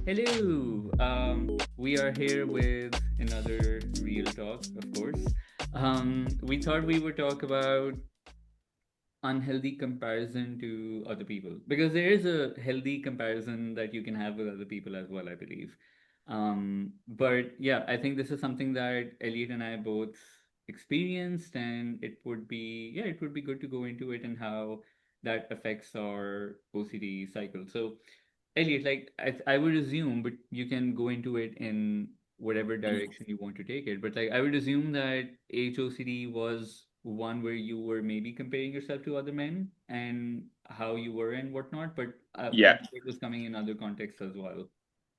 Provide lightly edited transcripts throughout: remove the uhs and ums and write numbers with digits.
Hello. We are here with another real talk, of course. We thought we would talk about unhealthy comparison to other people because there is a healthy comparison that you can have with other people as well, I believe. But yeah, I think this is something that Elliot and I both experienced, and it would be good to go into it and how that affects our OCD cycle. So Elliot, like I would assume, but you can go into it in whatever direction you want to take it. But like I would assume that HOCD was one where you were maybe comparing yourself to other men and how you were and whatnot. But I'm Yeah, sure it was coming in other contexts as well.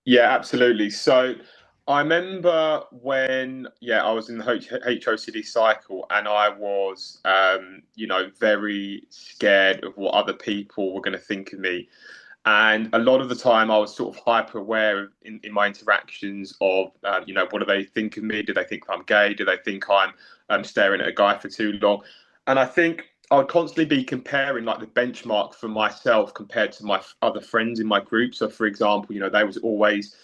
yeah, absolutely. So I remember when, I was in the HOCD cycle and I was, very scared of what other people were going to think of me. And a lot of the time I was sort of hyper aware in my interactions of, what do they think of me? Do they think I'm gay? Do they think I'm staring at a guy for too long? And I think I would constantly be comparing like the benchmark for myself compared to my other friends in my group. So, for example, they was always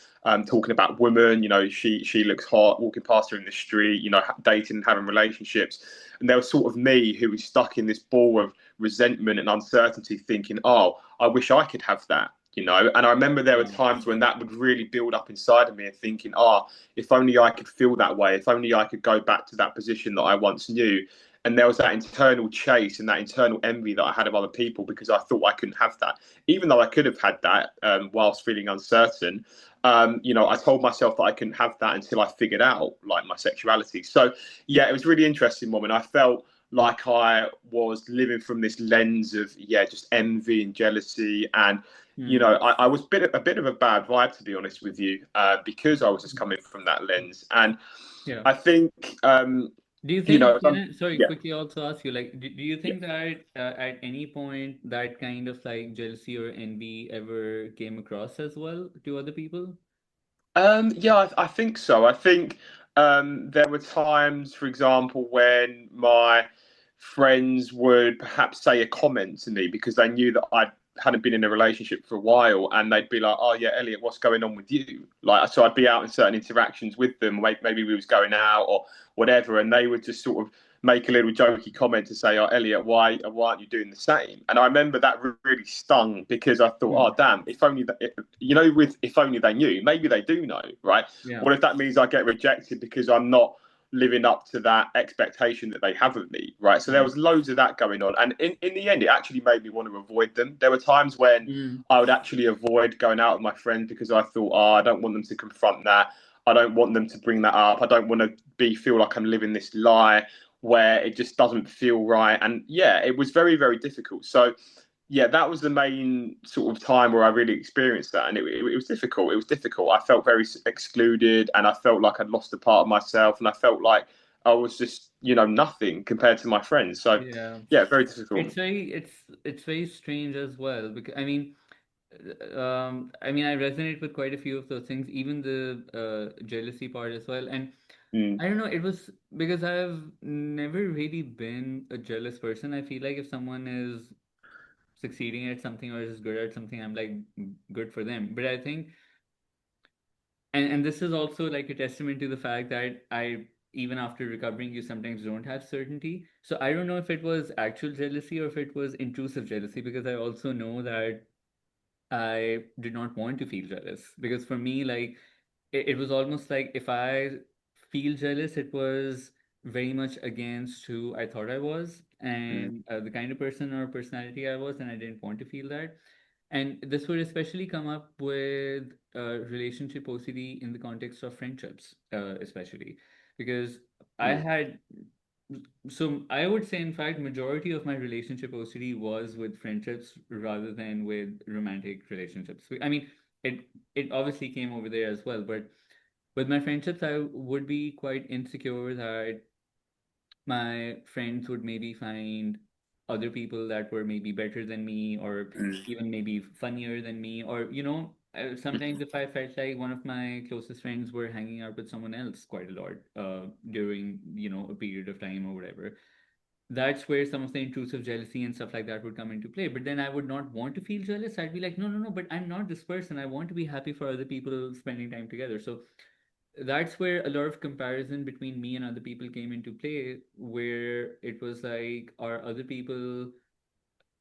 talking about women. She looks hot, walking past her in the street. Dating and having relationships. And there was sort of me who was stuck in this ball of resentment and uncertainty, thinking, "Oh, I wish I could have that." And I remember there were Yeah. times when that would really build up inside of me and thinking, "Oh, if only I could feel that way. If only I could go back to that position that I once knew." And there was that internal chase and that internal envy that I had of other people because I thought I couldn't have that, even though I could have had that whilst feeling uncertain. I told myself that I couldn't have that until I figured out like my sexuality. So yeah, it was a really interesting moment. I felt like I was living from this lens of just envy and jealousy, and Hmm. I was a bit of a bad vibe, to be honest with you, because I was just coming from that lens. And Yeah. I think Do you think, if I'm, sorry, yeah. quickly also ask you, like, do you think that at any point that kind of like jealousy or envy ever came across as well to other people? I think so. I think there were times, for example, when my friends would perhaps say a comment to me because they knew that I hadn't been in a relationship for a while, and they'd be like, "Oh yeah, Elliot, what's going on with you?" Like, so I'd be out in certain interactions with them, maybe we was going out or whatever, and they would just sort of make a little jokey comment to say, "Oh, Elliot, why aren't you doing the same?" And I remember that really stung because I thought, Hmm. "Oh, damn! If only with if only they knew. Maybe they do know, right? Yeah. What if that means I get rejected because I'm not living up to that expectation that they have of me, right?" So there Right. was loads of that going on, and in the end, it actually made me want to avoid them. There were times when Mm. I would actually avoid going out with my friends because I thought, "Oh, I don't want them to confront that. I don't want them to bring that up. I don't want to feel like I'm living this lie where it just doesn't feel right." And yeah, it was very, very difficult. So yeah, that was the main sort of time where I really experienced that, and it was difficult. It was difficult. I felt very excluded, and I felt like I'd lost a part of myself, and I felt like I was just nothing compared to my friends. So Yeah. yeah, very difficult. It's very strange as well because I mean I resonate with quite a few of those things, even the jealousy part as well. And Mm, I don't know, it was because I've never really been a jealous person. I feel like if someone is succeeding at something or is good at something, I'm like good for them. But I think and this is also like a testament to the fact that I even after recovering you sometimes don't have certainty. So I don't know if it was actual jealousy or if it was intrusive jealousy, because I also know that I did not want to feel jealous, because for me, like it was almost like if I feel jealous, it was very much against who I thought I was mm, and the kind of person or personality I was, and I didn't want to feel that. And this would especially come up with relationship OCD in the context of friendships, especially because I mm, had so I would say, in fact, majority of my relationship OCD was with friendships rather than with romantic relationships. I mean, it obviously came over there as well, but with my friendships, I would be quite insecure that my friends would maybe find other people that were maybe better than me or mm, even maybe funnier than me, or sometimes if I felt like one of my closest friends were hanging out with someone else quite a lot during a period of time or whatever, that's where some of the intrusive jealousy and stuff like that would come into play. But then I would not want to feel jealous. I'd be like, no, no, no, but I'm not this person. I want to be happy for other people spending time together. So that's where a lot of comparison between me and other people came into play, where it was like, are other people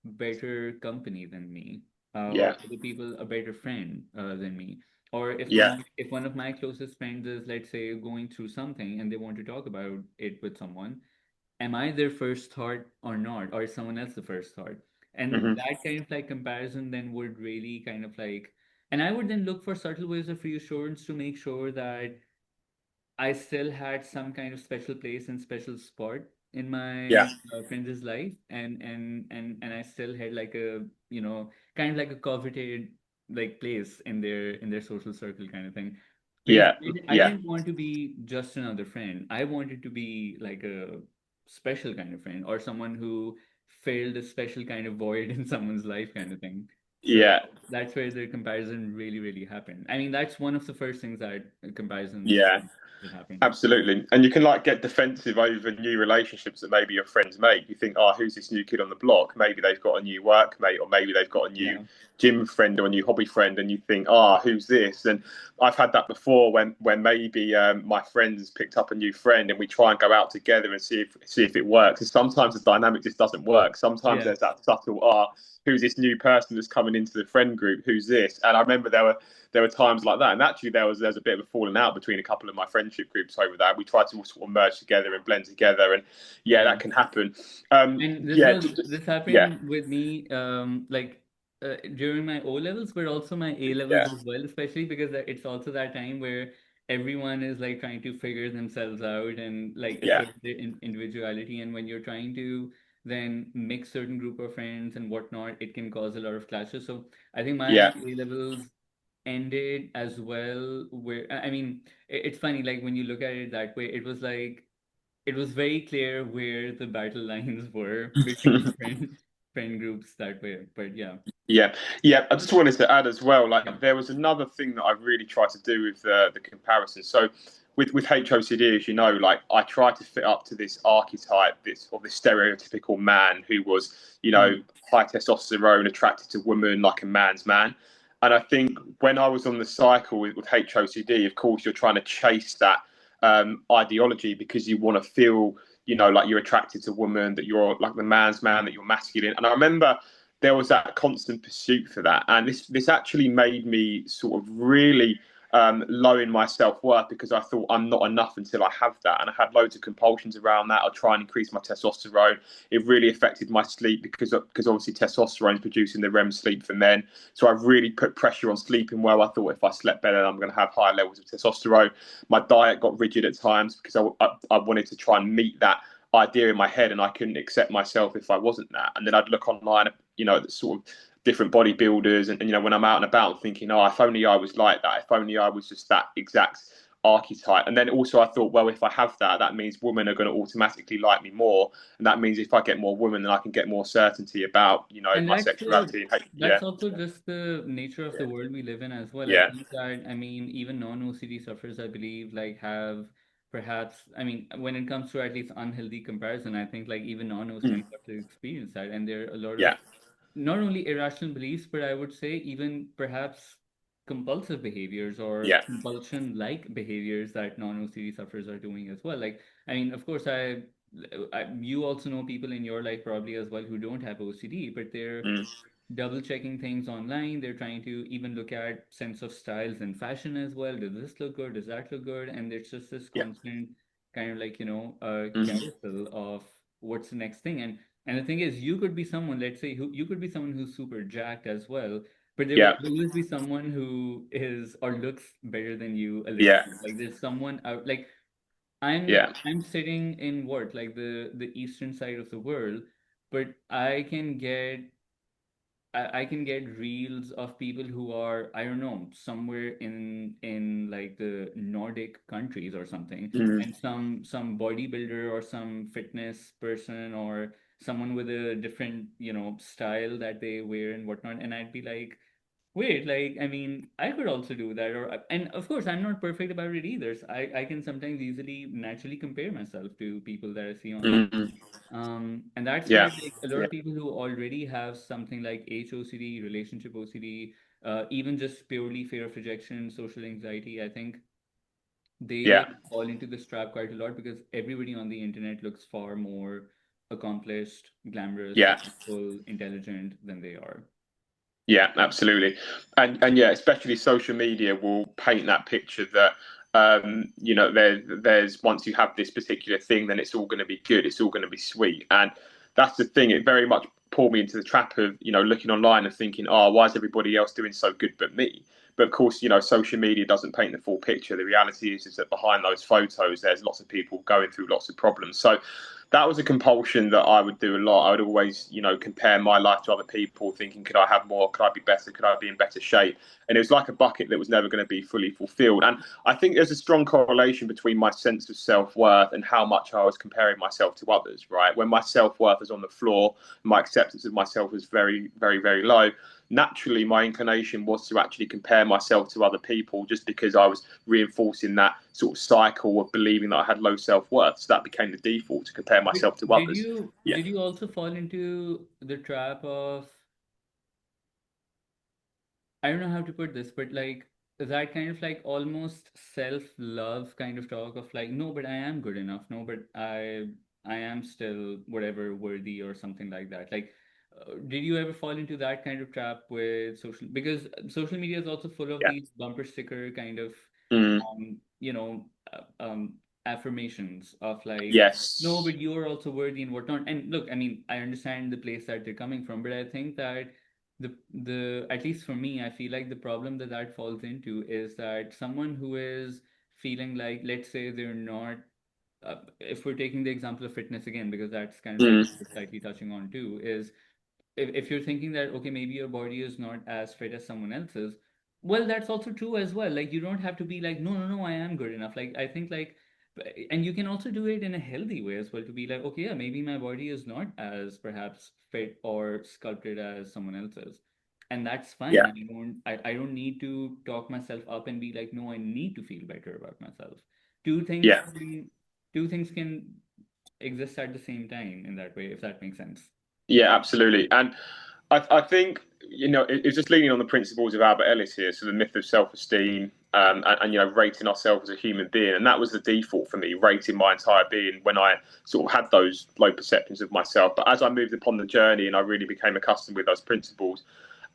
better company than me, or Yeah. other people a better friend than me, or Yeah. if one of my closest friends is, let's say, going through something and they want to talk about it with someone, am I their first thought or not, or is someone else the first thought? And Hmm. that kind of like comparison then would really kind of like, and I would then look for subtle ways of reassurance to make sure that I still had some kind of special place and special spot in Yeah. my friend's life, and I still had like a, kind of like a coveted like place in their social circle kind of thing, because Yeah. I Yeah. didn't want to be just another friend. I wanted to be like a special kind of friend, or someone who filled a special kind of void in someone's life kind of thing. So Yeah. that's where the comparison really, really happened. I mean, that's one of the first things that comparisons Yeah. that happen. Absolutely. And you can like get defensive over new relationships that maybe your friends make. You think, oh, who's this new kid on the block? Maybe they've got a new workmate, or maybe they've got a new Yeah. gym friend or a new hobby friend, and you think, oh, who's this? And I've had that before when maybe my friends picked up a new friend, and we try and go out together and see if it works. And sometimes the dynamic just doesn't work. Sometimes Yeah. there's that subtle, who's this new person that's coming into the friend group? Who's this? And I remember there were times like that, and actually there was a bit of a falling out between a couple of my friendship groups over that. We tried to sort of merge together and blend together, and yeah, Yeah. that can happen. And Yeah, this yeah, happened with me, like during my O levels, but also my A levels yeah, as well, especially because it's also that time where everyone is like trying to figure themselves out and like yeah, assert their individuality. And when you're trying to then mix certain group of friends and whatnot, it can cause a lot of clashes. So I think my yeah. A levels ended as well, where I mean, it's funny, like when you look at it that way, it was like it was very clear where the battle lines were between friend groups that way. But yeah, Yeah, yeah. I just wanted to add as well, yeah, like there was another thing that I really tried to do with the comparison. So with HOCD, as you know, like I tried to fit up to this archetype, this stereotypical man who was, mm. high testosterone, attracted to women, like a man's man. And I think when I was on the cycle with HOCD, of course, you're trying to chase that ideology because you want to feel, like you're attracted to women, that you're like the man's man, that you're masculine. And I remember there was that constant pursuit for that, and this actually made me sort of really low in my self worth because I thought I'm not enough until I have that, and I had loads of compulsions around that. I'd try and increase my testosterone. It really affected my sleep because obviously testosterone is produced in the REM sleep for men, so I really put pressure on sleeping well. I thought if I slept better, I'm going to have higher levels of testosterone. My diet got rigid at times because I wanted to try and meet that idea in my head, and I couldn't accept myself if I wasn't that. And then I'd look online, sort of different bodybuilders, and when I'm out and about, thinking, oh, if only I was like that, if only I was just that exact archetype. And then also I thought, well, if I have that, that means women are going to automatically like me more, and that means if I get more women, then I can get more certainty about And my sexuality. Yeah, that's also just the nature of the world we live in as well. I yeah, think that, I mean, even non-OCD sufferers, I believe, like have perhaps, I mean, when it comes to at least unhealthy comparison, I think like even non-OCD mm, sufferers experience that, and there are a lot of yeah, not only irrational beliefs, but I would say even perhaps compulsive behaviors or yeah, compulsion like behaviors that non OCD sufferers are doing as well. Like, I mean, of course, you also know people in your life probably as well who don't have OCD, but they're mm, double checking things online. They're trying to even look at sense of styles and fashion as well. Does this look good? Does that look good? And there's just this yeah, constant kind of like, mm, carousel of what's the next thing. And the thing is, you could be someone, let's say, who you could be someone who's super jacked as well, but there will yeah, always be someone who is or looks better than you a little yeah, bit. Like there's someone out, like yeah, I'm sitting in what, like the eastern side of the world, but I can get reels of people who are, I don't know, somewhere in like the Nordic countries or something, mm, and some bodybuilder or some fitness person or someone with a different, style that they wear and whatnot, and I'd be like, Wait, like, I mean, I could also do that, and of course, I'm not perfect about it either. So I can sometimes easily naturally compare myself to people that I see online. Mm, And that's where yeah, like a lot yeah, of people who already have something like HOCD, relationship OCD, even just purely fear of rejection, social anxiety, I think yeah, they fall into this trap quite a lot because everybody on the internet looks far more accomplished, glamorous, yeah. successful, intelligent than they are. Yeah, absolutely, and yeah, especially social media will paint that picture that there's once you have this particular thing, then it's all going to be good, it's all going to be sweet, and that's the thing. It very much pulled me into the trap of looking online and thinking, oh, why is everybody else doing so good but me? But of course, social media doesn't paint the full picture. The reality is that behind those photos, there's lots of people going through lots of problems. So that was a compulsion that I would do a lot. I would always, compare my life to other people, thinking, could I have more? Could I be better? Could I be in better shape? And it was like a bucket that was never going to be fully fulfilled. And I think there's a strong correlation between my sense of self worth and how much I was comparing myself to others, right? When my self worth was on the floor, my acceptance of myself was very, very, very low. Naturally, my inclination was to actually compare myself to other people just because I was reinforcing that sort of cycle of believing that I had low self worth. So that became the default to compare But myself to did others. you Yeah. did you also fall into the trap of, I don't know how to put this, but like that kind of like almost self-love kind of talk of like, no, but I am good enough. No, but I am still whatever worthy or something like that. Like, did you ever fall into that kind of trap with social? Because social media is also full of Yeah. these bumper sticker kind of, Mm, um, you know, affirmations of like, no, yes. but you're also worthy and whatnot. And look, I mean, I understand the place that they're coming from, but I think that the at least for me, I feel like the problem that that falls into is that someone who is feeling like, let's say they're not, if we're taking the example of fitness again, because that's kind of like Mm, what we're slightly touching on too, is if you're thinking that okay, maybe your body is not as fit as someone else's, well, that's also true as well. Like, you don't have to be like, no, no, no, I am good enough. Like, I think like, and you can also do it in a healthy way as well, to be like, okay, yeah, maybe my body is not as perhaps fit or sculpted as someone else's, and that's fine. yeah. And I don't need to talk myself up and be like, no, I need to feel better about myself. two things Yeah. can two things can exist at the same time in that way, if that makes sense. Yeah, absolutely. And I think it's just leaning on the principles of Albert Ellis here, so the myth of self-esteem, and rating ourselves as a human being, and that was the default for me, rating my entire being when I sort of had those low perceptions of myself. But as I moved upon the journey and I really became accustomed with those principles,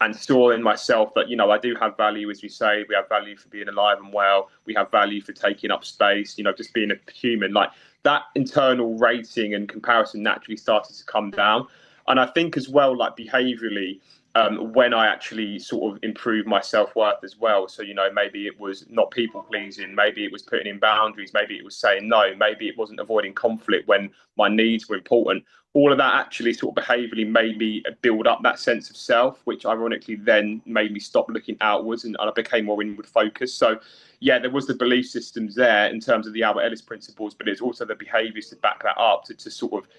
and saw in myself that I do have value, as we say, we have value for being alive and well, we have value for taking up space, just being a human, like that internal rating and comparison naturally started to come down. And I think as well, like behaviorally, when I actually sort of improved my self worth as well. So, maybe it was not people pleasing, maybe it was putting in boundaries, maybe it was saying no, maybe it wasn't avoiding conflict when my needs were important. All of that actually sort of behaviorally made me build up that sense of self, which ironically then made me stop looking outwards, and I became more inward focused. So, yeah, there was the belief systems there in terms of the Albert Ellis principles, but it's also the behaviors to back that up to sort of,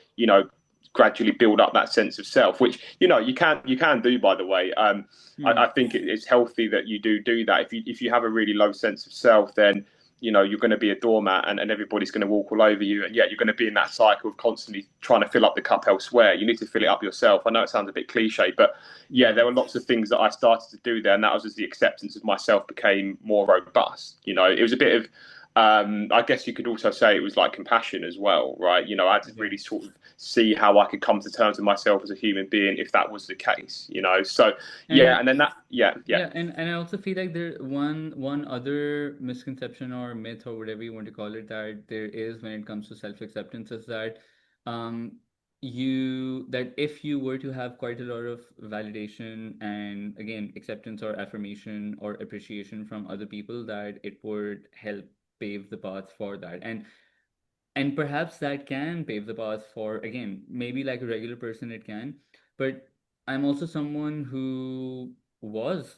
gradually build up that sense of self, which you can do, by the way. Hmm. I think it's healthy that you do that. If you have a really low sense of self, then you're going to be a doormat, and everybody's going to walk all over you, and yeah, you're going to be in that cycle of constantly trying to fill up the cup elsewhere. You need to fill it up yourself. I know it sounds a bit cliche, but yeah, Yeah. there were lots of things that I started to do there, and that was as the acceptance of myself became more robust. It was a bit of I guess you could also say it was like compassion as well, right? I had to Okay. really sort of see how I could come to terms with myself as a human being if that was the case. So yeah, And and then that, yeah, yeah. yeah, and I also feel like there one other misconception or myth or whatever you want to call it that there is when it comes to self-acceptance is that um you that if you were to have quite a lot of validation and again acceptance or affirmation or appreciation from other people, that it would help pave the path for that. And perhaps that can pave the path for, again, maybe like a regular person it can, but I'm also someone who was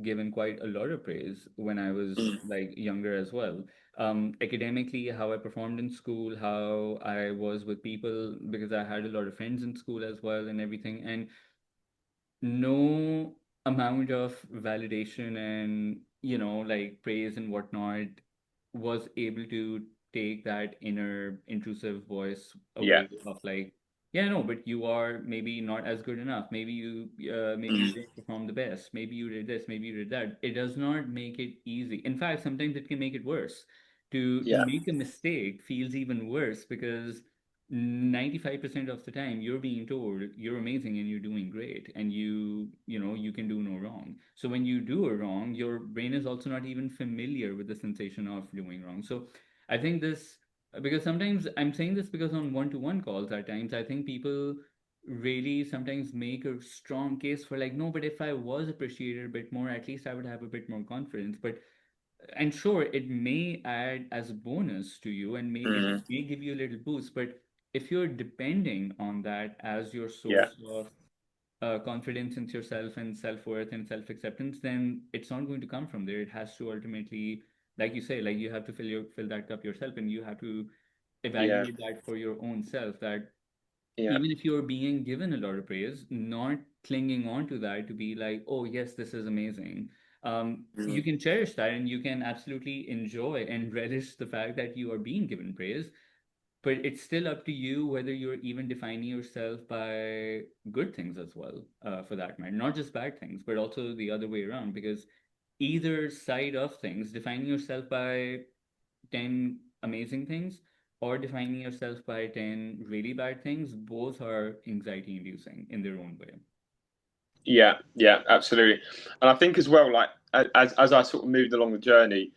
given quite a lot of praise when I was Mm. like younger as well. Academically, how I performed in school, how I was with people, because I had a lot of friends in school as well and everything. And no amount of validation and, like praise and whatnot was able to take that inner intrusive voice Yeah. away of like, yeah, no, but you are maybe not as good enough. Maybe you Mm. didn't perform the best. Maybe you did this, maybe you did that. It does not make it easy. In fact, sometimes it can make it worse. To Yeah. make a mistake feels even worse because 95% of the time you're being told you're amazing and you're doing great and you can do no wrong. So when you do a wrong, your brain is also not even familiar with the sensation of doing wrong. So I think this, because sometimes I'm saying this because on one-to-one calls at times I think people really sometimes make a strong case for like, no, but if I was appreciated a bit more, at least I would have a bit more confidence. But and sure, it may add as a bonus to you and Mm. may give you a little boost, but if you're depending on that as your Yeah. source of confidence in yourself and self-worth and self-acceptance, then it's not going to come from there. It has to ultimately, like you say, like you have to fill that cup yourself, and you have to Yeah. evaluate that for your own self, that Yeah. even if you're being given a lot of praise, not clinging on to that to be like, oh, yes, this is amazing. You Mm. can cherish that and you can absolutely enjoy and relish the fact that you are being given praise. But it's still up to you whether you're even defining yourself by good things as well, for that matter. Not just bad things, but also the other way around. Because either side of things, defining yourself by 10 amazing things or defining yourself by 10 really bad things, both are anxiety inducing in their own way. Yeah, yeah, absolutely. And I think as well, like as I sort of moved along the journey,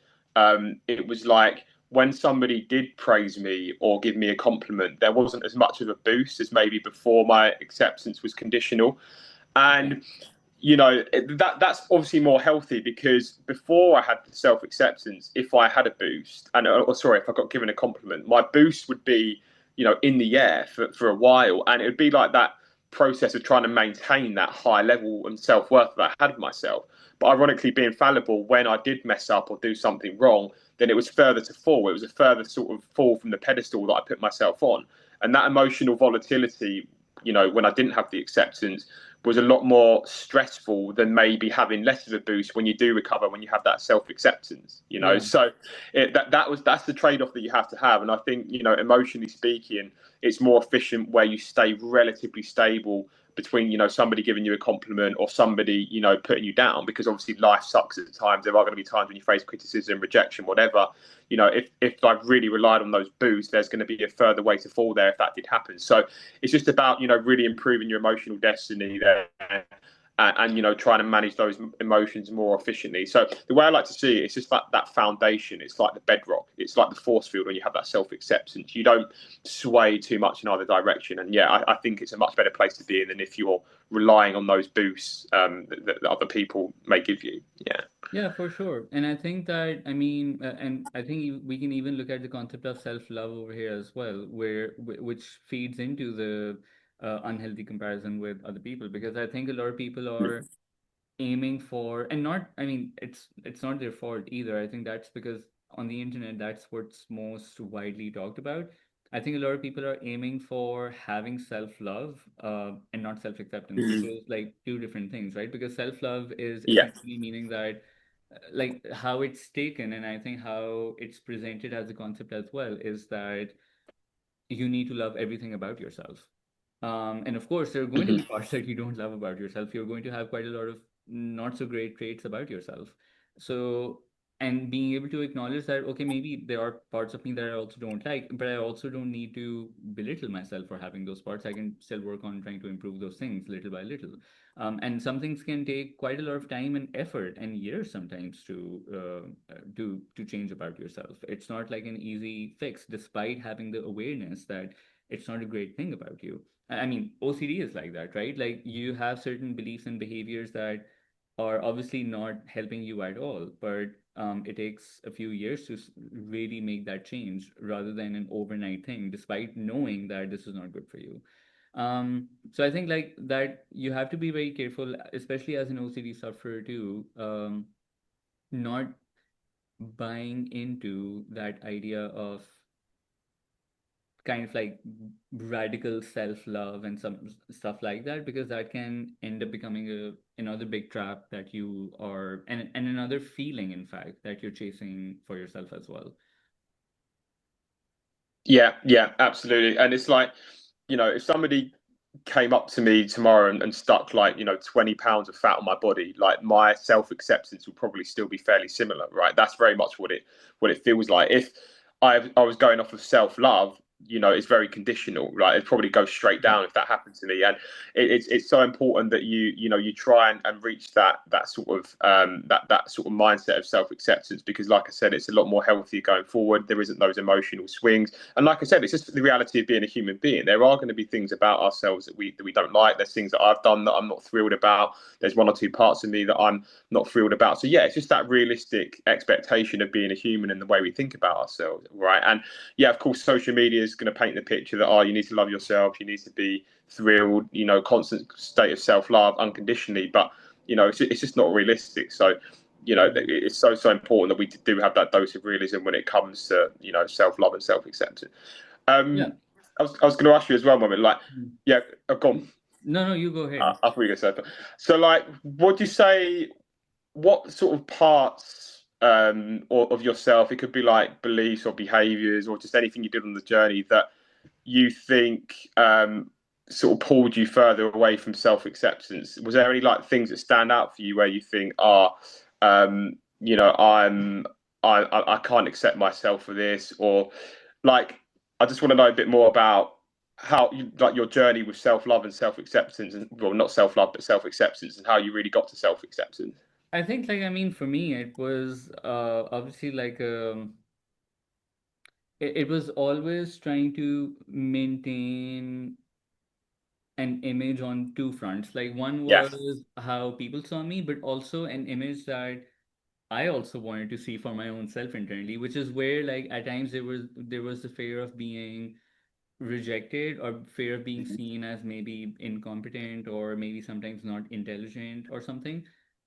it was like when somebody did praise me or give me a compliment, there wasn't as much of a boost as maybe before my acceptance was conditional. Yeah. And that's obviously more healthy because before I had the self acceptance, if I had a boost and or sorry, if I got given a compliment, my boost would be in the air for a while, and it would be like that process of trying to maintain that high level and self worth that I had of myself. But ironically, being fallible, when I did mess up or do something wrong, then it was further to fall. It was a further sort of fall from the pedestal that I put myself on, and that emotional volatility. When I didn't have the acceptance, was a lot more stressful than maybe having less of a boost when you do recover, when you have that self acceptance. Yeah. So that's the trade off that you have to have, and I think emotionally speaking, it's more efficient where you stay relatively stable between somebody giving you a compliment or somebody putting you down, because obviously life sucks at times. There are going to be times when you face criticism, rejection, whatever. If I've really relied on those boosts, there's going to be a further way to fall there if that did happen. So it's just about really improving your emotional destiny there, and trying to manage those emotions more efficiently. So the way I like to see it, it's just that foundation. It's like the bedrock. It's like the force field when you have that self acceptance. You don't sway too much in either direction. And yeah, I think it's a much better place to be in than if you're relying on those boosts that other people may give you. Yeah. Yeah, for sure. And I think that, I mean, and I think we can even look at the concept of self-love over here as well, which feeds into the unhealthy comparison with other people, because I think a lot of people are aiming for, and not, I mean, it's not their fault either. I think that's because on the internet that's what's most widely talked about. I think a lot of people are aiming for having self-love, and not self-acceptance, which Mm. is like two different things, right? Because self-love is Yeah. essentially meaning that, like how it's taken, and I think how it's presented as a concept as well, is that you need to love everything about yourself. And of course, there are going to be Mm-hmm. parts that you don't love about yourself. You're going to have quite a lot of not so great traits about yourself. So, and being able to acknowledge that, okay, maybe there are parts of me that I also don't like, but I also don't need to belittle myself for having those parts. I can still work on trying to improve those things little by little. And some things can take quite a lot of time and effort and years sometimes to change about yourself. It's not like an easy fix, despite having the awareness that it's not a great thing about you. I mean, OCD is like that, right? Like you have certain beliefs and behaviors that are obviously not helping you at all, but it takes a few years to really make that change rather than an overnight thing, despite knowing that this is not good for you. So I think like that you have to be very careful, especially as an OCD sufferer too, not buying into that idea of kind of like radical self-love and some stuff like that, because that can end up becoming another big trap that you are, and another feeling, in fact, that you're chasing for yourself as well. Yeah, yeah, absolutely. And it's like, if somebody came up to me tomorrow and stuck like, 20 pounds of fat on my body, like my self-acceptance will probably still be fairly similar, right? That's very much what it feels like. If I was going off of self-love, it's very conditional, right? It'd probably go straight Yeah. down if that happened to me. And it's so important that you try and reach that sort of that sort of mindset of self-acceptance, because like I said, it's a lot more healthier going forward. There isn't those emotional swings. And like I said, it's just the reality of being a human being. There are going to be things about ourselves that we don't like. There's things that I've done that I'm not thrilled about. There's one or two parts of me that I'm not thrilled about. So yeah, it's just that realistic expectation of being a human and the way we think about ourselves, right? And yeah, of course, social media is going to paint the picture that you need to love yourself, you need to be thrilled, constant state of self-love unconditionally. But it's just not realistic. So Mm. it's so important that we do have that dose of realism when it comes to self-love and self-acceptance. Yeah. I was going to ask you as well, moment, like, Mm. yeah, I've gone. No, no, you go ahead. I thought you were going to say that. So, like, what do you say? What sort of parts of yourself? It could be like beliefs or behaviors or just anything you did on the journey that you think sort of pulled you further away from self-acceptance. Was there any like things that stand out for you where you think, I can't accept myself for this, or like I just want to know a bit more about how you like your journey with self-love and self-acceptance, and well, not self-love but self-acceptance, and how you really got to self-acceptance. I think, like, I mean, for me, it was obviously like it was always trying to maintain an image on two fronts. Like, one Yeah. was how people saw me, but also an image that I also wanted to see for my own self internally, which is where, like, at times there was the fear of being rejected, or fear of being Mhm. seen as maybe incompetent, or maybe sometimes not intelligent or something.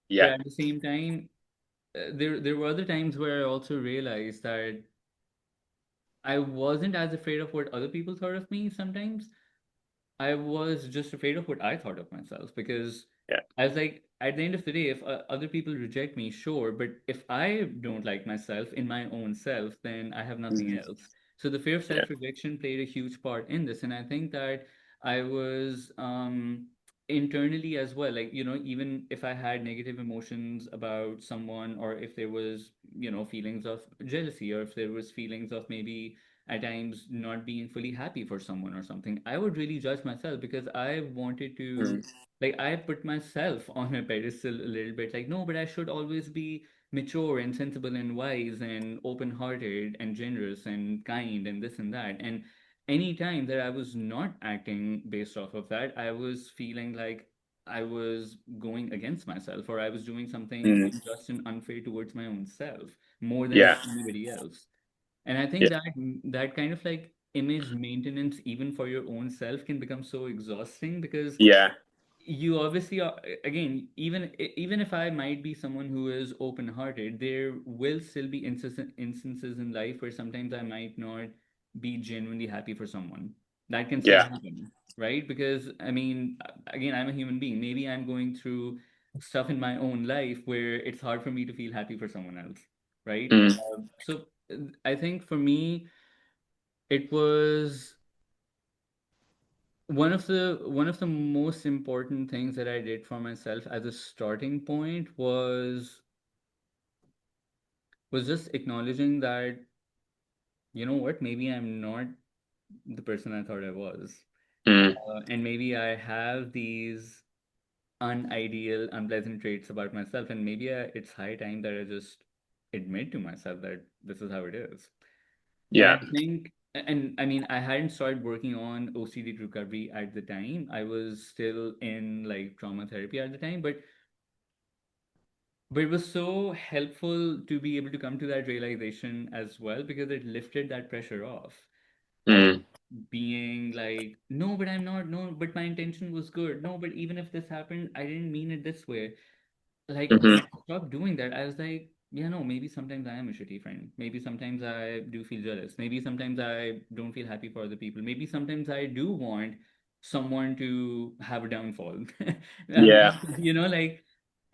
But Yeah. at the same time, there were other times where I also realized that I wasn't as afraid of what other people thought of me sometimes. I was just afraid of what I thought of myself, because Yeah. I was like, at the end of the day, if other people reject me, sure, but if I don't like myself in my own self, then I have nothing Mhm. else. So the fear of Yeah. self-rejection played a huge part in this, and I think that I was internally as well, like, even if I had negative emotions about someone, or if there was, feelings of jealousy, or if there was feelings of maybe at times not being fully happy for someone or something, I would really judge myself, because I wanted to, Mm. like, I put myself on a pedestal a little bit, like, no, but I should always be mature and sensible and wise and open-hearted and generous and kind and this and that. And any time that I was not acting based off of that, I was feeling like I was going against myself, or I was doing something Mm. unjust and unfair towards my own self more than Yeah. anybody else. And I think Yeah. that kind of like image maintenance, even for your own self, can become so exhausting, because Yeah. you obviously are, again, even if I might be someone who is open hearted, there will still be instances in life where sometimes I might not be genuinely happy for someone. That can still Yeah. happen, right? Because I mean, again, I'm a human being. Maybe I'm going through stuff in my own life where it's hard for me to feel happy for someone else, right? Mm. So I think for me, it was one of the most important things that I did for myself as a starting point was just acknowledging that, you know what, maybe I'm not the person I thought I was. Mm. And maybe I have these unideal, unpleasant traits about myself, and maybe it's high time that I just admit to myself that this is how it is. And I Yeah. think, and I mean, I hadn't started working on OCD recovery at the time. I was still in like trauma therapy at the time, but it was so helpful to be able to come to that realization as well, because it lifted that pressure off of Mm. being like, no, but I'm not, no, but my intention was good. No, but even if this happened, I didn't mean it this way. Like, Mhm. stop doing that. I was like, yeah, no, maybe sometimes I am a shitty friend. Maybe sometimes I do feel jealous. Maybe sometimes I don't feel happy for other people. Maybe sometimes I do want someone to have a downfall. Yeah, Like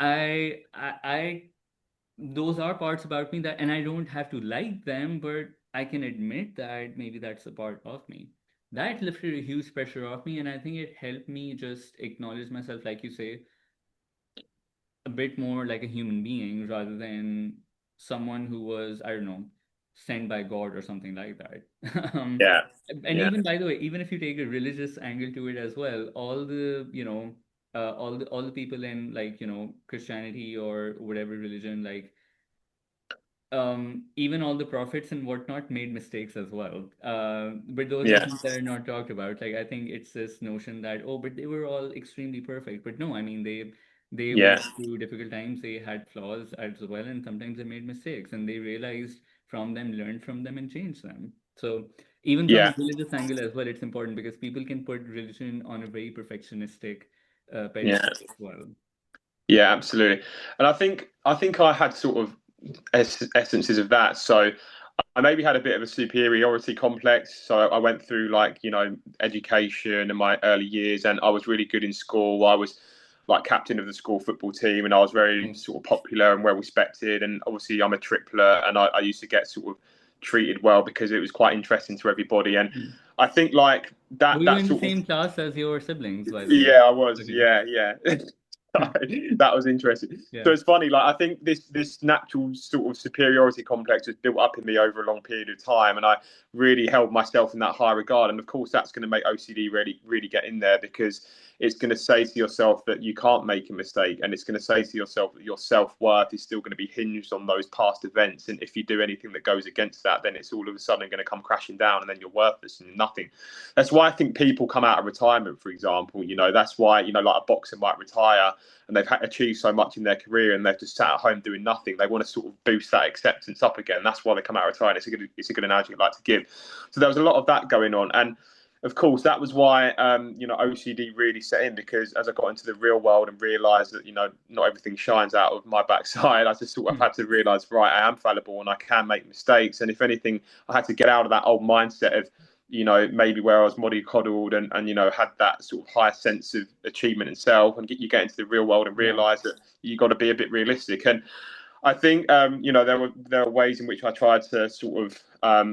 I those are parts about me that, and I don't have to like them, but I can admit that maybe that's a part of me. That lifted a huge pressure off me, and I think it helped me just acknowledge myself, like you say, a bit more like a human being rather than someone who was, I don't know, sent by God or something like that. yeah, And yeah, even, by the way, even if you take a religious angle to it as well, all the, all the people in, like, Christianity or whatever religion, like, even all the prophets and whatnot made mistakes as well. But those are yeah, things that are not talked about. Like, I think it's this notion that, oh, but they were all extremely perfect. But no, I mean, they yeah, went through difficult times. They had flaws as well, and sometimes they made mistakes, and they realized from them, learned from them, and changed them. So even from a yeah, religious angle as well, it's important because people can put religion on a very perfectionistic yeah, pedestal as well. yeah, absolutely. And I think I had sort of essences of that. So I maybe had a bit of a superiority complex. So I went through, like, education in my early years, and I was really good in school. I was like captain of the school football team, and I was very Nice. sort of popular and well respected. And obviously, I'm a triplet, and I used to get sort of treated well because it was quite interesting to everybody. And Hmm. I think like Were that you that in the sort of same class as your siblings, by the way? yeah, I was. Okay. Yeah, yeah. That was interesting. Yeah. So it's funny. Like, I think this natural sort of superiority complex was built up in me over a long period of time, and I really held myself in that high regard. And of course, that's going to make OCD really, really get in there, because it's going to say to yourself that you can't make a mistake, and it's going to say to yourself that your self worth is still going to be hinged on those past events. And if you do anything that goes against that, then it's all of a sudden going to come crashing down, and then you're worthless and nothing. That's why I think people come out of retirement, for example. That's why, like, a boxer might retire and they've achieved so much in their career, and they've just sat at home doing nothing. They want to sort of boost that acceptance up again. That's why they come out of retirement. It's a good analogy I'd like to give. So there was a lot of that going on. And of course, that was why OCD really set in, because as I got into the real world and realised that not everything shines out of my backside, I just sort of Hmm. had to realise, right, I am fallible and I can make mistakes. And if anything, I had to get out of that old mindset of maybe where I was mollycoddled and had that sort of higher sense of achievement and self, and you get into the real world and Yeah. realise that you got to be a bit realistic. And I think there are ways in which I tried to sort of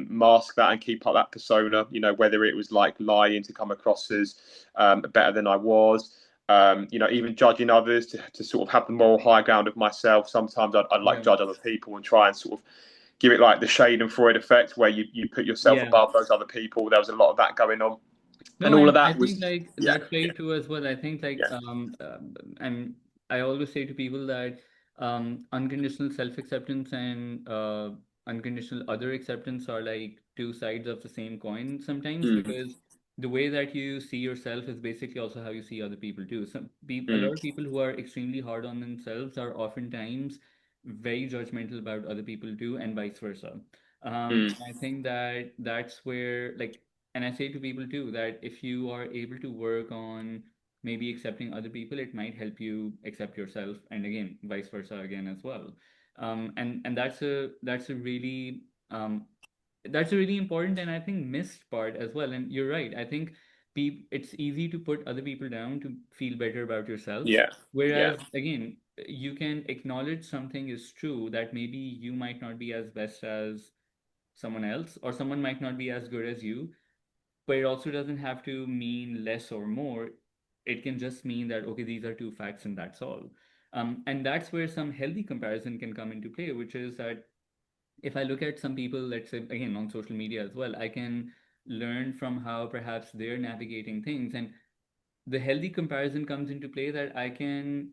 mask that and keep up that persona. Whether it was like lying to come across as better than I was. Even judging others to sort of have the moral high ground of myself. Sometimes I'd like Yeah. judge other people and try and sort of give it like the shade and Freud effect, where you put yourself Yeah. above those other people. There was a lot of that going on, No, and all of and I that think was like yeah, that's very yeah, true as well. I think like yeah, and I always say to people that unconditional self-acceptance and unconditional other acceptance are like two sides of the same coin sometimes, mm, because the way that you see yourself is basically also how you see other people too. Some people, a mm, lot of people who are extremely hard on themselves are oftentimes very judgmental about other people too, and vice versa. mm, I think that that's where, like, and I say to people too that if you are able to work on maybe accepting other people, it might help you accept yourself, and again, vice versa again as well. And that's a really important and I think missed part as well. And you're right. I think it's easy to put other people down to feel better about yourself. yeah, yeah, Whereas again, you can acknowledge something is true, that maybe you might not be as best as someone else, or someone might not be as good as you, but it also doesn't have to mean less or more. It can just mean that, okay, these are two facts and that's all. And that's where some healthy comparison can come into play, which is that if I look at some people, let's say, again, on social media as well, I can learn from how perhaps they're navigating things. And the healthy comparison comes into play that I can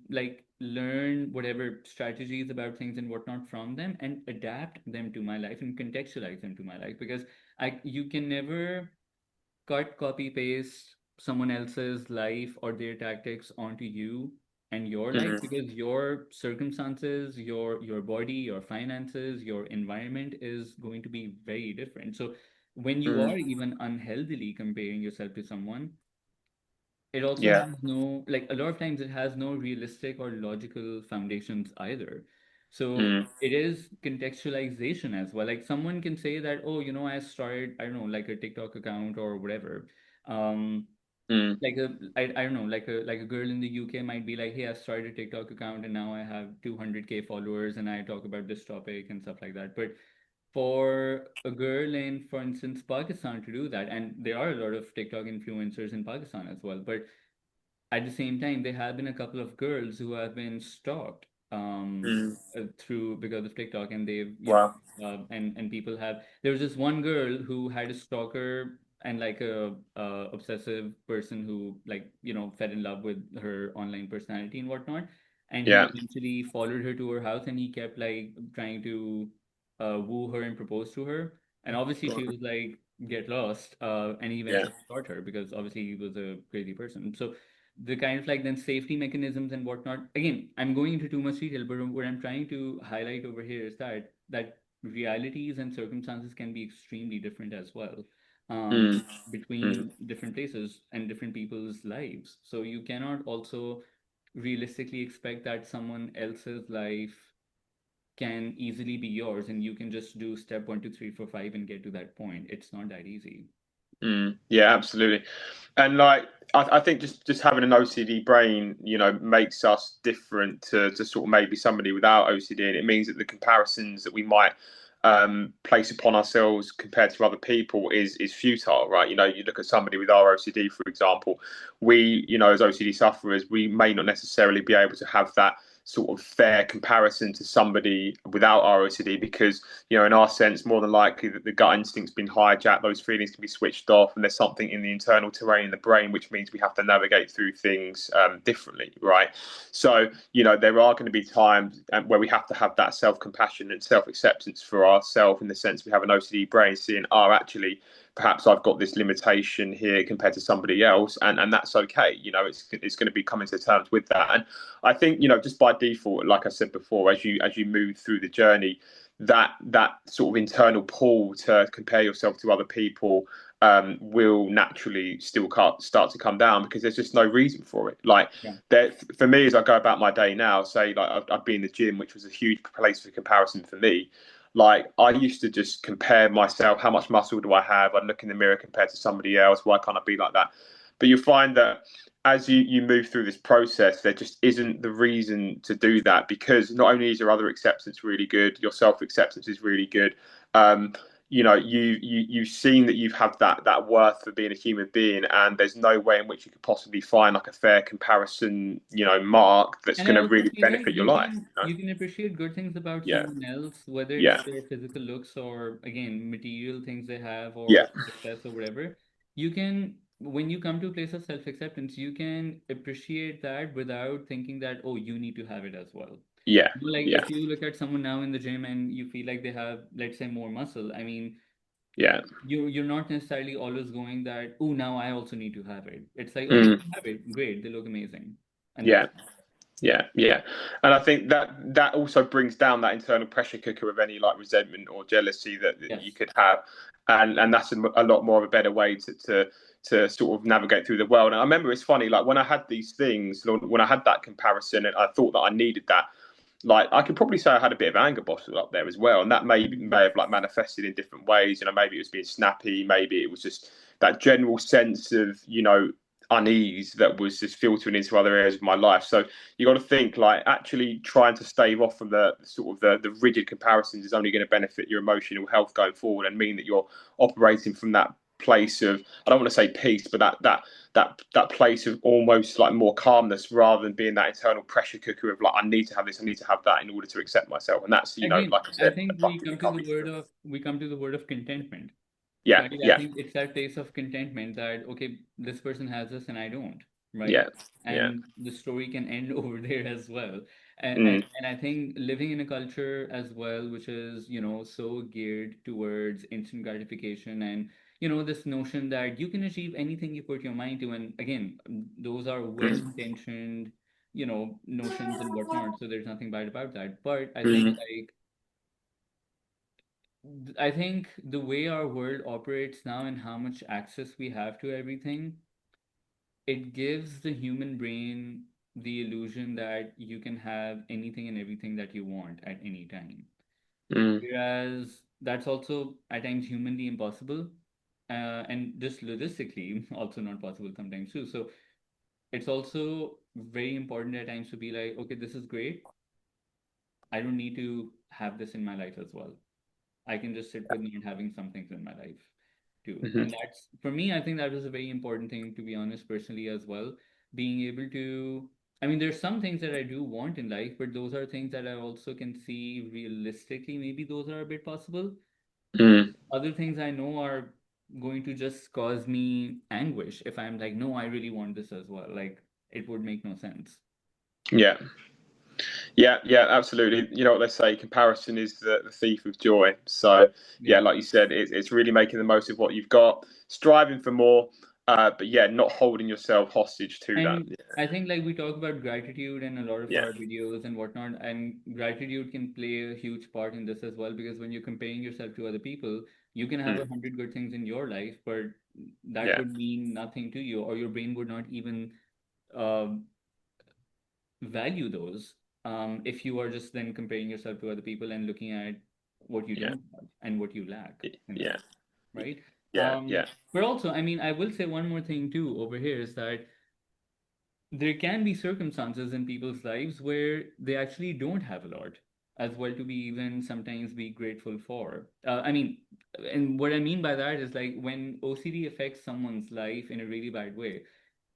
like learn whatever strategies about things and whatnot from them and adapt them to my life and contextualize them to my life, because you can never cut, copy, paste someone else's life or their tactics onto you and your life, mm, because your circumstances, your body, your finances, your environment is going to be very different. So when you mm, are even unhealthily comparing yourself to someone, it also yeah, has no, like, a lot of times it has no realistic or logical foundations either. So mm, it is contextualization as well. Like someone can say that, oh, I started, I don't know, like a TikTok account or whatever. Um, mm, like I don't know, like a girl in the UK might be like, hey, I started a TikTok account and now I have 200K followers and I talk about this topic and stuff like that. But for a girl in, for instance, Pakistan to do that, and there are a lot of TikTok influencers in Pakistan as well, but at the same time, there have been a couple of girls who have been stalked mm. through because of TikTok, and they've Wow. and people have. There was this one girl who had a stalker and like a obsessive person who like fell in love with her online personality and whatnot, and he Yeah. eventually followed her to her house and he kept like trying to woo her and propose to her, and obviously she was like get lost, and he Yeah. eventually caught her because obviously he was a crazy person. So the kind of like then safety mechanisms and whatnot. Again, I'm going into too much detail, but what I'm trying to highlight over here is that realities and circumstances can be extremely different as well, Mm, mm, between different places and different people's lives. So you cannot also realistically expect that someone else's life can easily be yours and you can just do step 1, 2, 3, 4, 5 and get to that point. It's not that easy. mm. Yeah, absolutely. And like I think just having an OCD brain, makes us different to sort of maybe somebody without OCD, and it means that the comparisons that we might place upon ourselves compared to other people is futile, right? You look at somebody with our OCD, for example, we, as OCD sufferers, we may not necessarily be able to have that sort of fair comparison to somebody without our OCD because in our sense, more than likely that the gut instinct's been hijacked, those feelings can be switched off, and there's something in the internal terrain in the brain, which means we have to navigate through things differently, right? So, there are going to be times where we have to have that self compassion and self acceptance for ourselves in the sense we have an OCD brain seeing, actually, perhaps I've got this limitation here compared to somebody else, and that's okay. It's going to be coming to terms with that. And I think, just by default, like I said before, as you move through the journey, that sort of internal pull to compare yourself to other people will naturally still start to come down because there's just no reason for it. Like Yeah. there, for me, as I go about my day now, say like I'd be in the gym, which was a huge place for comparison for me. Like I used to just compare myself, how much muscle do I have? I'd look in the mirror compared to somebody else. Why can't I be like that? But you find that as you move through this process, there just isn't the reason to do that because not only is your other acceptance really good, your self acceptance is really good. You've seen that you've had that worth for being a human being, and there's no way in which you could possibly find like a fair comparison, mark that's And I going to also really feel like benefit your life. you can appreciate good things about Yeah, someone else, whether it's yeah, their physical looks or again material things they have yeah, or success or whatever. You can when you come to a place of self-acceptance, you can appreciate that without thinking that, oh, you need to have it as well. yeah, Like yeah, if you look at someone now in the gym and you feel like they have, let's say, more muscle, I mean, yeah. you're not necessarily always going that, oh, now I also need to have it. It's like, okay, Mm, you have it, great, they look amazing, and that's yeah. Yeah, yeah, and I think that also brings down that internal pressure cooker of any like resentment or jealousy that you yes. could have, and that's a lot more of a better way to sort of navigate through the world. And I remember it's funny, like when I had these things, when I had that comparison, and I thought that I needed that. Like I could probably say I had a bit of anger bottled up there as well, and that may have like manifested in different ways. Maybe it was being snappy, maybe it was just that general sense of unease that was just filtering into other areas of my life. So you got to think like actually trying to stave off from the sort of the rigid comparisons is only going to benefit your emotional health going forward and mean that you're operating from that place of, I don't want to say peace, but that place of almost like more calmness rather than being that internal pressure cooker of like I need to have this, I need to have that in order to accept myself. And that's Again, like I I said, a think puppy that can't be true. we come to the word of contentment, Yeah, right? I yeah, think it's that place of contentment that okay, this person has this and I don't, right? yeah, yeah. And the story can end over there as well. Mm, And I think living in a culture as well, which is, so geared towards instant gratification and, this notion that you can achieve anything you put your mind to. And again, those are mm, well-intentioned, notions and whatnot. So there's nothing bad about that. But mm, I think the way our world operates now and how much access we have to everything, it gives the human brain. the illusion that you can have anything and everything that you want at any time. Mm. Whereas that's also at times humanly impossible, and just logistically also not possible sometimes too. So it's also very important at times to be like, okay, this is great. I don't need to have this in my life as well. I can just sit with not having some things in my life too. Hmm. And that's, for me, I think that was a very important thing, to be honest, personally as well. Being able to, I mean, there's some things that I do want in life, but those are things that I also can see realistically. Maybe those are a bit possible. Mm. Other things I know are going to just cause me anguish if I'm like, no, I really want this as well. Like, it would make no sense. Yeah. Yeah, yeah, absolutely. You know what they say, comparison is the thief of joy. So, yeah, Yeah. like you said, it's really making the most of what you've got, striving for more, but yeah, not holding yourself hostage to that. And I think like we talk about gratitude in a lot of Yeah. our videos and whatnot, and gratitude can play a huge part in this as well, because when you're comparing yourself to other people, you can have Mm. 100 good things in your life, but that Yeah. would mean nothing to you, or your brain would not even uh, value those, if you are just then comparing yourself to other people and looking at what you Yeah. don't have and what you lack in Yeah. life, right? Yeah. Yeah. But also, I mean, I will say one more thing too over here is that there can be circumstances in people's lives where they actually don't have a lot as well to be even sometimes be grateful for. I mean, and what I mean by that is like when OCD affects someone's life in a really bad way,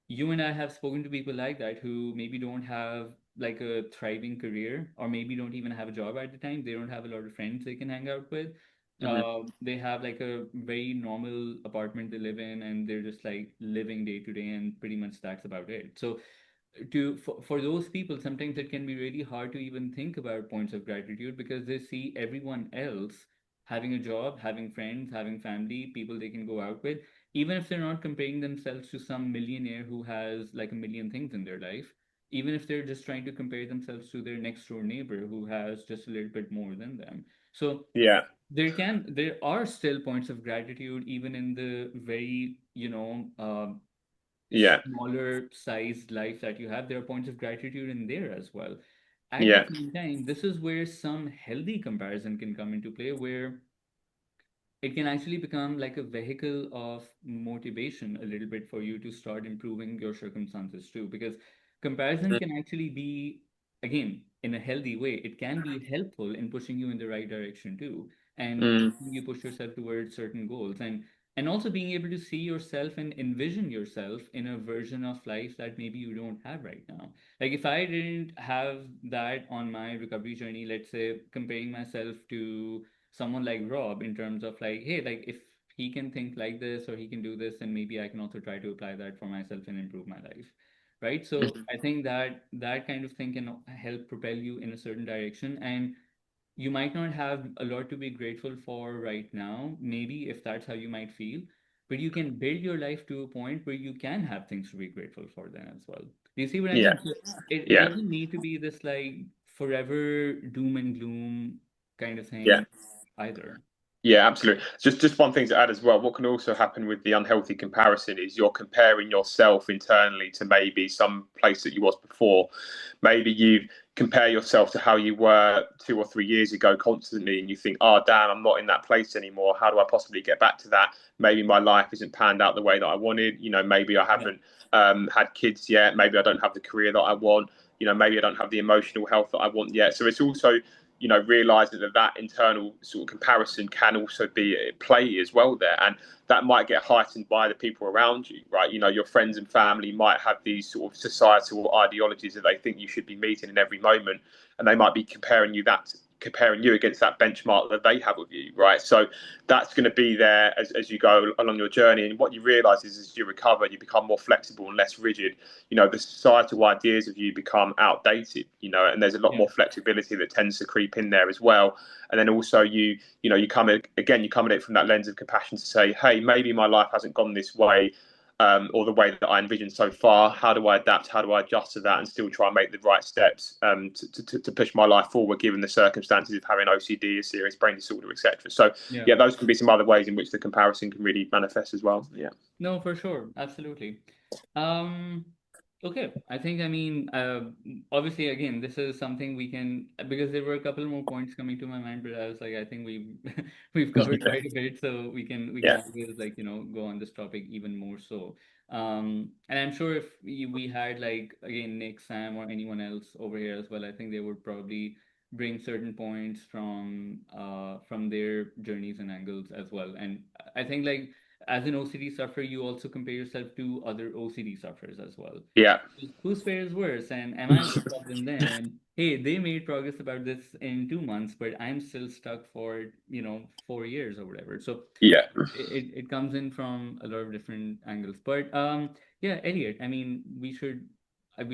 you and I have spoken to people like that who maybe don't have like a thriving career, or maybe don't even have a job at the time. They don't have a lot of friends they can hang out with. Hmm. They have like a very normal apartment they live in, and they're just like living day to day, and pretty much that's about it. So for those people, sometimes it can be really hard to even think about points of gratitude because they see everyone else having a job, having friends, having family, people they can go out with, even if they're not comparing themselves to some millionaire who has like a million things in their life, even if they're just trying to compare themselves to their next door neighbor who has just a little bit more than them. So Yeah. there are still points of gratitude even in the very, Yeah. smaller sized life that you have. There are points of gratitude in there as well. At the Yeah. same time, this is where some healthy comparison can come into play, where it can actually become like a vehicle of motivation a little bit for you to start improving your circumstances too, because comparison Mm. can actually be, again, in a healthy way, it can be helpful in pushing you in the right direction too, and Mm. helping you push yourself towards certain goals, and also being able to see yourself and envision yourself in a version of life that maybe you don't have right now. Like if I didn't have that on my recovery journey, let's say comparing myself to someone like Rob in terms of like, hey, like if he can think like this or he can do this, then maybe I can also try to apply that for myself and improve my life. Right. So Mhm. I think that that kind of thing can help propel you in a certain direction. And you might not have a lot to be grateful for right now, maybe if that's how you might feel, but you can build your life to a point where you can have things to be grateful for then as well. Do you see what I Yeah. mean? So it Yeah. doesn't need to be this like forever doom and gloom kind of Yeah. thing either. Yeah, absolutely. Just one thing to add as well. What can also happen with the unhealthy comparison is you're comparing yourself internally to maybe some place that you was before. Maybe you compare yourself to how you were 2 or 3 years ago constantly, and you think, "Oh, damn, I'm not in that place anymore. How do I possibly get back to that? Maybe my life isn't panned out the way that I wanted. You know, maybe I Yeah. haven't had kids yet. Maybe I don't have the career that I want. You know, maybe I don't have the emotional health that I want yet." So it's also realizing that internal sort of comparison can also be at play as well there, and that might get heightened by the people around you, right? Your friends and family might have these sort of societal ideologies that they think you should be meeting in every moment, and they might be comparing you against that benchmark that they have of you, right? So that's going to be there as you go along your journey, and what you realize is as you recover, you become more flexible and less rigid. The societal ideas of you become outdated, and there's a lot Yeah. more flexibility that tends to creep in there as well. And then also you come at it from that lens of compassion to say, hey, maybe my life hasn't gone this way, or the way that I envisioned so far. How do I adapt? How do I adjust to that and still try and make the right steps to push my life forward, given the circumstances of having OCD, a serious brain disorder, etc. So Yeah. yeah, those can be some other ways in which the comparison can really manifest as well. Yeah. No, for sure. Absolutely. Um, Okay, I think, I mean, obviously, again, this is something we can, because there were a couple more points coming to my mind, but I was like, I think we've we've covered quite a bit, so we can Yeah, always, like, go on this topic even more so. And I'm sure if we had, like, again, Nick, Sam, or anyone else over here as well, I think they would probably bring certain points from their journeys and angles as well. And I think, like, as an OCD sufferer, you also compare yourself to other OCD sufferers as well. yeah, Whose fares worse, and am I worse off than them? And hey, they made progress about this in 2 months, but I'm still stuck for 4 years or whatever. So yeah. it comes in from a lot of different angles. But yeah, Elliot, I mean, we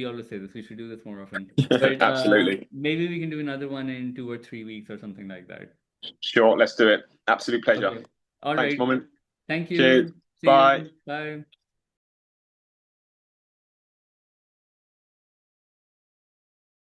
always say this, we should do this more often. But Absolutely. maybe we can do another one in 2 or 3 weeks or something like that. Sure, let's do it. Absolute pleasure. Okay. All Thanks, right. moment. Thank Cheers. you. See Bye. you. Bye.